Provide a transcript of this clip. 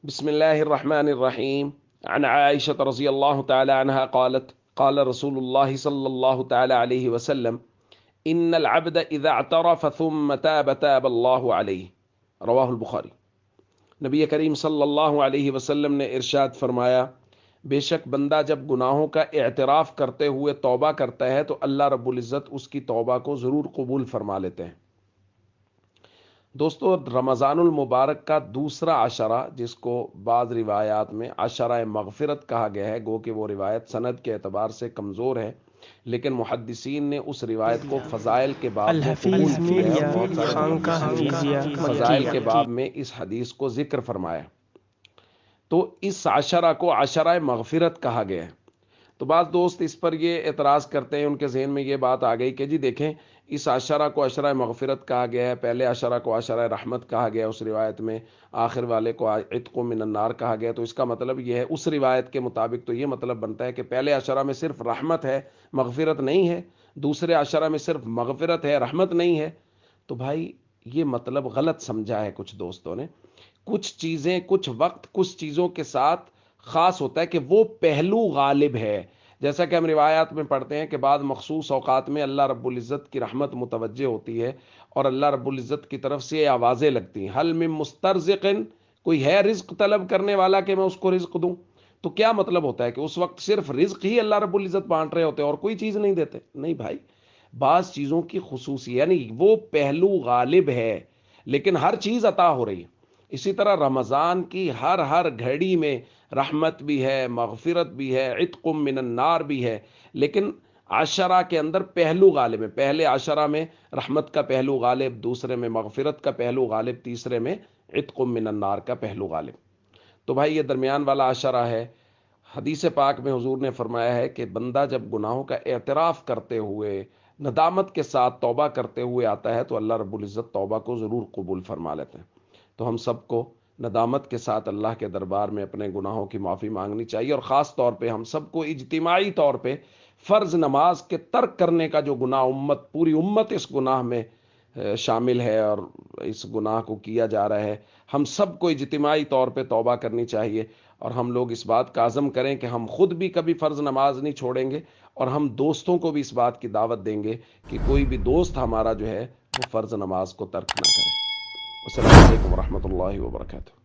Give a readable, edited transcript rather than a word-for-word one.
بسم الله الرحمن الرحيم. عن عائشة رضي الله تعالى عنها قالت قال رسول الله صلى الله تعالى عليه وسلم إن العبد إذا اعترف ثم تاب تاب الله عليه. رواہ البخاری. نبی کریم صلی اللہ علیہ وسلم نے ارشاد فرمایا، بے شک بندہ جب گناہوں کا اعتراف کرتے ہوئے توبہ کرتا ہے تو اللہ رب العزت اس کی توبہ کو ضرور قبول فرما لیتے ہیں۔ دوستو، رمضان المبارک کا دوسرا عشرہ، جس کو بعض روایات میں عشرہ مغفرت کہا گیا ہے، گو کہ وہ روایت سند کے اعتبار سے کمزور ہے، لیکن محدثین نے اس روایت کو فضائل کے باب میں قبول کیا ہے، بہت سارے محدثین نے فضائل کے باب میں اس حدیث کو ذکر فرمایا، تو اس عشرہ کو عشرہ مغفرت کہا گیا ہے۔ تو بعض دوست اس پر یہ اعتراض کرتے ہیں، ان کے ذہن میں یہ بات آ گئی کہ جی دیکھیں، اس عشرہ کو عشرہ مغفرت کہا گیا ہے، پہلے عشرہ کو عشرہ رحمت کہا گیا، اس روایت میں آخر والے کو عتق من النار کہا گیا، تو اس کا مطلب یہ ہے، اس روایت کے مطابق تو یہ مطلب بنتا ہے کہ پہلے عشرہ میں صرف رحمت ہے، مغفرت نہیں ہے، دوسرے عشرہ میں صرف مغفرت ہے، رحمت نہیں ہے۔ تو بھائی یہ مطلب غلط سمجھا ہے کچھ دوستوں نے۔ کچھ چیزیں کچھ وقت کچھ چیزوں کے ساتھ خاص ہوتا ہے کہ وہ پہلو غالب ہے، جیسا کہ ہم روایات میں پڑھتے ہیں کہ بعض مخصوص اوقات میں اللہ رب العزت کی رحمت متوجہ ہوتی ہے اور اللہ رب العزت کی طرف سے آوازیں لگتی ہیں، حل من مسترزق، کوئی ہے رزق طلب کرنے والا کہ میں اس کو رزق دوں؟ تو کیا مطلب ہوتا ہے کہ اس وقت صرف رزق ہی اللہ رب العزت بانٹ رہے ہوتے ہیں اور کوئی چیز نہیں دیتے؟ نہیں بھائی، بعض چیزوں کی خصوصی یعنی وہ پہلو غالب ہے لیکن ہر چیز عطا ہو رہی ہے۔ اسی طرح رمضان کی ہر گھڑی میں رحمت بھی ہے، مغفرت بھی ہے، عتق من النار بھی ہے، لیکن عشرہ کے اندر پہلو غالب ہے۔ پہلے عشرہ میں رحمت کا پہلو غالب، دوسرے میں مغفرت کا پہلو غالب، تیسرے میں عتق من النار کا پہلو غالب۔ تو بھائی یہ درمیان والا عشرہ ہے۔ حدیث پاک میں حضور نے فرمایا ہے کہ بندہ جب گناہوں کا اعتراف کرتے ہوئے ندامت کے ساتھ توبہ کرتے ہوئے آتا ہے تو اللہ رب العزت توبہ کو ضرور قبول فرما لیتے ہیں۔ تو ہم سب کو ندامت کے ساتھ اللہ کے دربار میں اپنے گناہوں کی معافی مانگنی چاہیے، اور خاص طور پہ ہم سب کو اجتماعی طور پہ فرض نماز کے ترک کرنے کا جو گناہ پوری امت اس گناہ میں شامل ہے اور اس گناہ کو کیا جا رہا ہے، ہم سب کو اجتماعی طور پہ توبہ کرنی چاہیے، اور ہم لوگ اس بات کا عزم کریں کہ ہم خود بھی کبھی فرض نماز نہیں چھوڑیں گے، اور ہم دوستوں کو بھی اس بات کی دعوت دیں گے کہ کوئی بھی دوست ہمارا جو ہے وہ فرض نماز کو ترک نہ کرے۔ السلام علیکم ورحمۃ اللہ وبرکاتہ۔